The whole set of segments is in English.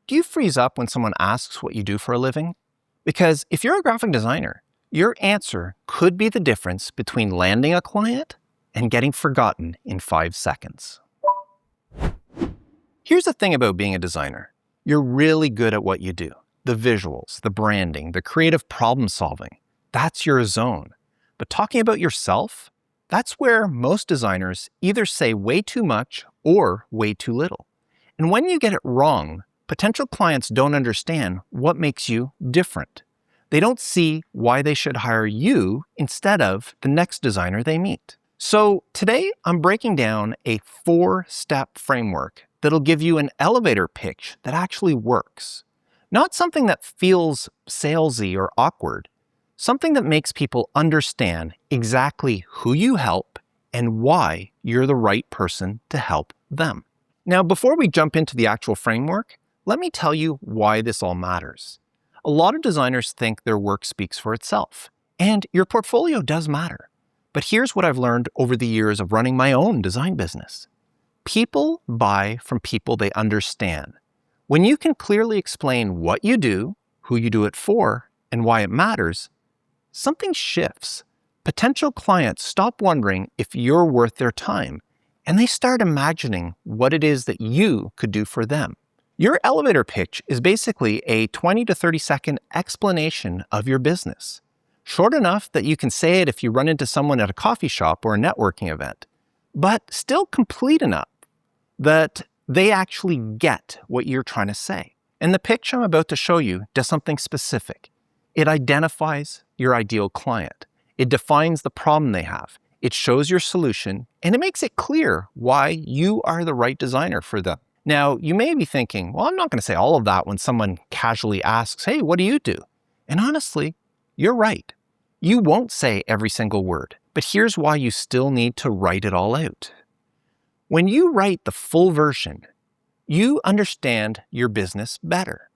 Do you freeze up when someone asks what you do for a living? Because if you're a graphic designer, your answer could be the difference between landing a client and getting forgotten in 5 seconds. Here's the thing about being a designer. You're really good at what you do. The visuals, the branding, the creative problem solving. That's your zone. But talking about yourself, that's where most designers either say way too much or way too little. And when you get it wrong, potential clients don't understand what makes you different. They don't see why they should hire you instead of the next designer they meet. So today I'm breaking down a 4-step framework that'll give you an elevator pitch that actually works. Not something that feels salesy or awkward, something that makes people understand exactly who you help and why you're the right person to help them. Now, before we jump into the actual framework, let me tell you why this all matters. A lot of designers think their work speaks for itself, and your portfolio does matter. But here's what I've learned over the years of running my own design business. People buy from people they understand. When you can clearly explain what you do, who you do it for, and why it matters, something shifts. Potential clients stop wondering if you're worth their time, and they start imagining what it is that you could do for them. Your elevator pitch is basically a 20 to 30 second explanation of your business. Short enough that you can say it if you run into someone at a coffee shop or a networking event, but still complete enough that they actually get what you're trying to say. And the pitch I'm about to show you does something specific. It identifies your ideal client. It defines the problem they have. It shows your solution, and it makes it clear why you are the right designer for them. Now, you may be thinking, well, I'm not going to say all of that when someone casually asks, hey, what do you do? And honestly, you're right. You won't say every single word, but here's why you still need to write it all out. When you write the full version, you understand your business better.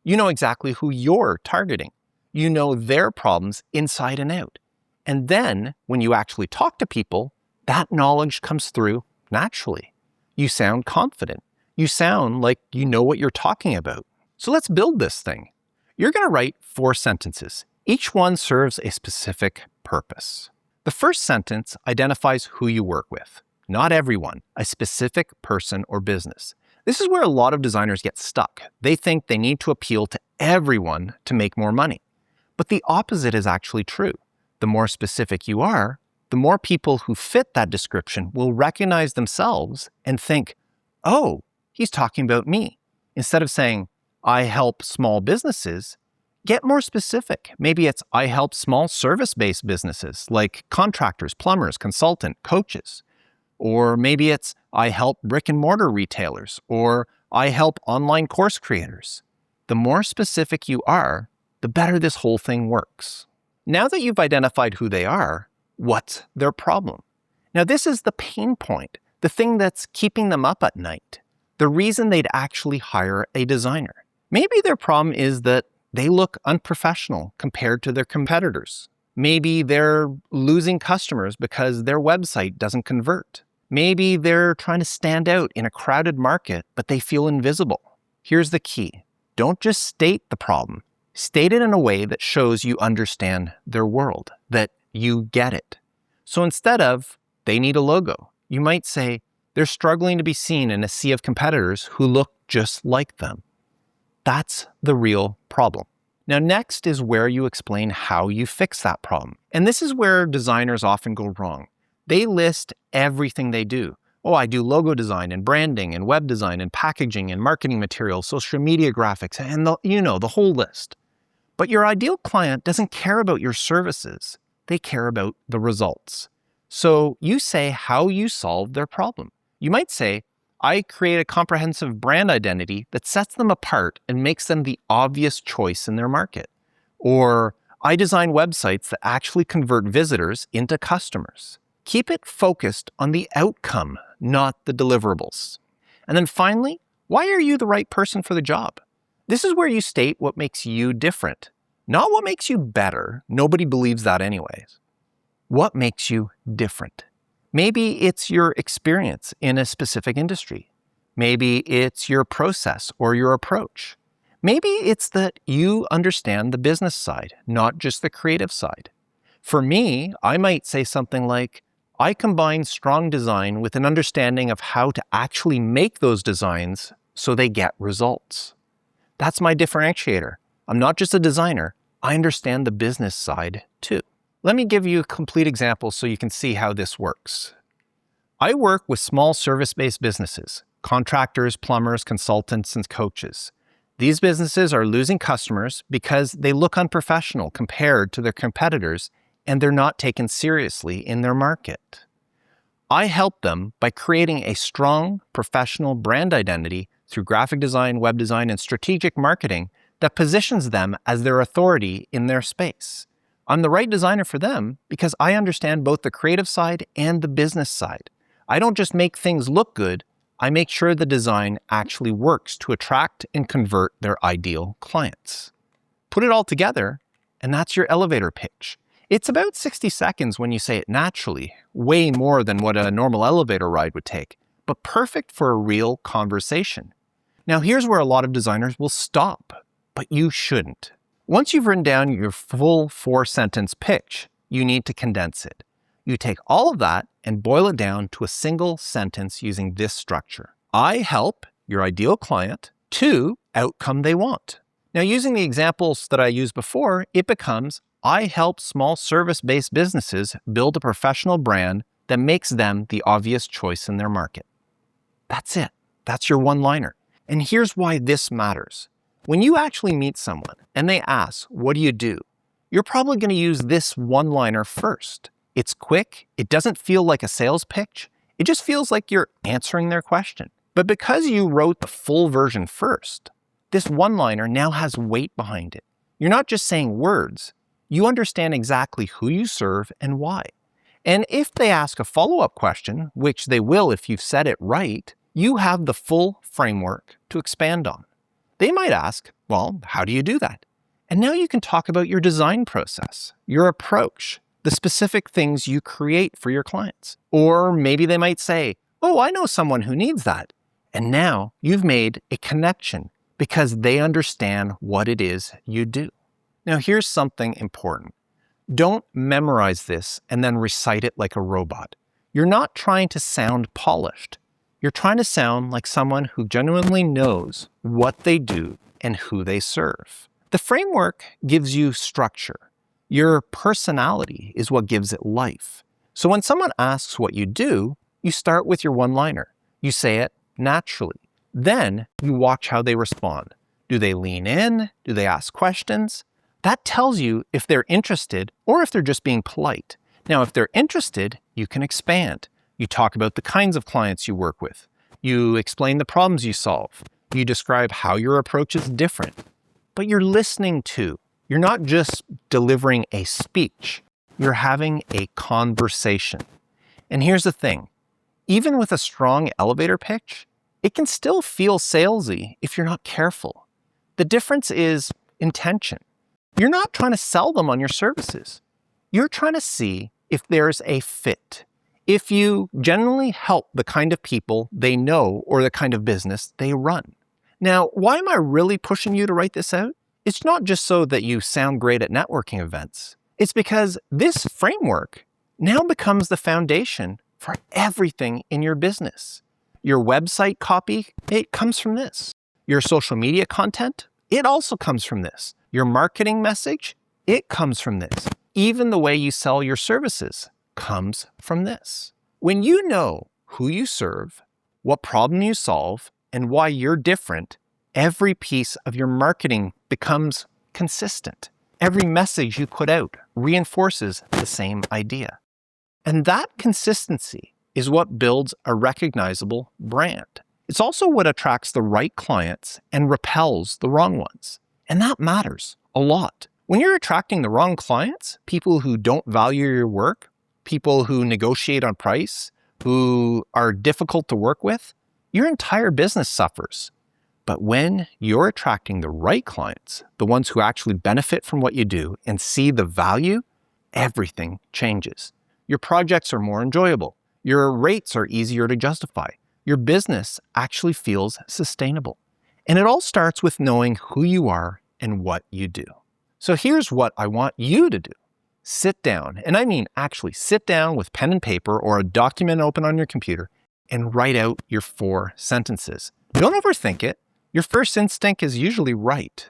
You know exactly who you're targeting. You know their problems inside and out. And then when you actually talk to people, that knowledge comes through naturally. You sound confident. You sound like you know what you're talking about. So let's build this thing. You're going to write 4 sentences. Each one serves a specific purpose. The first sentence identifies who you work with. Not everyone, a specific person or business. This is where a lot of designers get stuck. They think they need to appeal to everyone to make more money. But the opposite is actually true. The more specific you are, the more people who fit that description will recognize themselves and think, oh, he's talking about me. Instead of saying, I help small businesses, get more specific. Maybe it's, I help small service-based businesses like contractors, plumbers, consultant, coaches. Or maybe it's, I help brick and mortar retailers, or I help online course creators. The more specific you are, the better this whole thing works. Now that you've identified who they are, what's their problem? Now this is the pain point, the thing that's keeping them up at night, the reason they'd actually hire a designer. Maybe their problem is that they look unprofessional compared to their competitors. Maybe they're losing customers because their website doesn't convert. Maybe they're trying to stand out in a crowded market, but they feel invisible. Here's the key. Don't just state the problem. State it in a way that shows you understand their world, that you get it. So instead of, they need a logo, you might say, they're struggling to be seen in a sea of competitors who look just like them. That's the real problem. Now, next is where you explain how you fix that problem. And this is where designers often go wrong. They list everything they do. Oh, I do logo design and branding and web design and packaging and marketing materials, social media graphics, and the whole list. But your ideal client doesn't care about your services. They care about the results. So you say how you solve their problem. You might say, I create a comprehensive brand identity that sets them apart and makes them the obvious choice in their market. Or I design websites that actually convert visitors into customers. Keep it focused on the outcome, not the deliverables. And then finally, why are you the right person for the job? This is where you state what makes you different, not what makes you better. Nobody believes that anyways. What makes you different? Maybe it's your experience in a specific industry. Maybe it's your process or your approach. Maybe it's that you understand the business side, not just the creative side. For me, I might say something like, I combine strong design with an understanding of how to actually make those designs so they get results. That's my differentiator. I'm not just a designer, I understand the business side too. Let me give you a complete example so you can see how this works. I work with small service-based businesses, contractors, plumbers, consultants, and coaches. These businesses are losing customers because they look unprofessional compared to their competitors and they're not taken seriously in their market. I help them by creating a strong, professional brand identity through graphic design, web design, and strategic marketing that positions them as their authority in their space. I'm the right designer for them because I understand both the creative side and the business side. I don't just make things look good, I make sure the design actually works to attract and convert their ideal clients. Put it all together, and that's your elevator pitch. It's about 60 seconds when you say it naturally, way more than what a normal elevator ride would take, but perfect for a real conversation. Now here's where a lot of designers will stop, but you shouldn't. Once you've written down your full 4-sentence pitch, you need to condense it. You take all of that and boil it down to a single sentence using this structure. I help your ideal client to outcome they want. Now using the examples that I used before, it becomes, I help small service-based businesses build a professional brand that makes them the obvious choice in their market. That's it. That's your one-liner. And here's why this matters. When you actually meet someone and they ask, what do you do? You're probably going to use this one-liner first. It's quick. It doesn't feel like a sales pitch. It just feels like you're answering their question. But because you wrote the full version first, this one-liner now has weight behind it. You're not just saying words. You understand exactly who you serve and why. And if they ask a follow-up question, which they will if you've said it right, you have the full framework to expand on. They might ask, well, how do you do that? And now you can talk about your design process, your approach, the specific things you create for your clients. Or maybe they might say, oh, I know someone who needs that. And now you've made a connection because they understand what it is you do. Now here's something important. Don't memorize this and then recite it like a robot. You're not trying to sound polished. You're trying to sound like someone who genuinely knows what they do and who they serve. The framework gives you structure. Your personality is what gives it life. So when someone asks what you do, you start with your one-liner. You say it naturally. Then you watch how they respond. Do they lean in? Do they ask questions? That tells you if they're interested or if they're just being polite. Now, if they're interested, you can expand. You talk about the kinds of clients you work with. You explain the problems you solve. You describe how your approach is different. But you're listening too. You're not just delivering a speech. You're having a conversation. And here's the thing. Even with a strong elevator pitch, it can still feel salesy if you're not careful. The difference is intention. You're not trying to sell them on your services. You're trying to see if there's a fit. If you genuinely help the kind of people they know or the kind of business they run. Now, why am I really pushing you to write this out? It's not just so that you sound great at networking events. It's because this framework now becomes the foundation for everything in your business. Your website copy, it comes from this. Your social media content, it also comes from this. Your marketing message, it comes from this. Even the way you sell your services comes from this. When you know who you serve, what problem you solve, and why you're different, every piece of your marketing becomes consistent. Every message you put out reinforces the same idea. And that consistency is what builds a recognizable brand. It's also what attracts the right clients and repels the wrong ones. And that matters a lot. When you're attracting the wrong clients, people who don't value your work, people who negotiate on price, who are difficult to work with, your entire business suffers. But when you're attracting the right clients, the ones who actually benefit from what you do and see the value, everything changes. Your projects are more enjoyable. Your rates are easier to justify. your business actually feels sustainable. And it all starts with knowing who you are and what you do. So here's what I want you to do. Sit down, and I mean actually sit down with pen and paper or a document open on your computer and write out your 4 sentences. Don't overthink it. Your first instinct is usually right.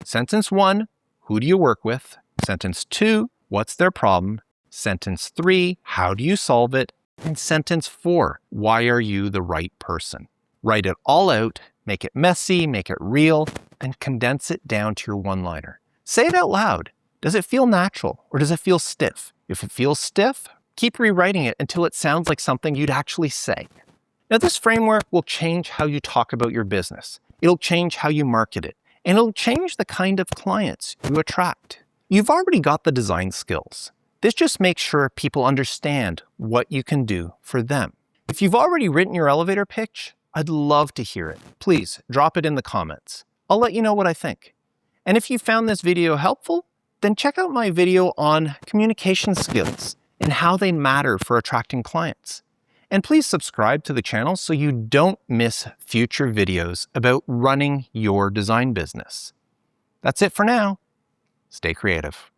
Sentence 1, who do you work with? Sentence 2, what's their problem? Sentence 3, how do you solve it? And sentence 4, why are you the right person? Write it all out, make it messy, make it real, and condense it down to your one-liner. Say it out loud. Does it feel natural or does it feel stiff? If it feels stiff, keep rewriting it until it sounds like something you'd actually say. Now, this framework will change how you talk about your business. It'll change how you market it, and it'll change the kind of clients you attract. You've already got the design skills. This just makes sure people understand what you can do for them. If you've already written your elevator pitch, I'd love to hear it. Please drop it in the comments. I'll let you know what I think. And if you found this video helpful, then check out my video on communication skills and how they matter for attracting clients. And please subscribe to the channel so you don't miss future videos about running your design business. That's it for now. Stay creative.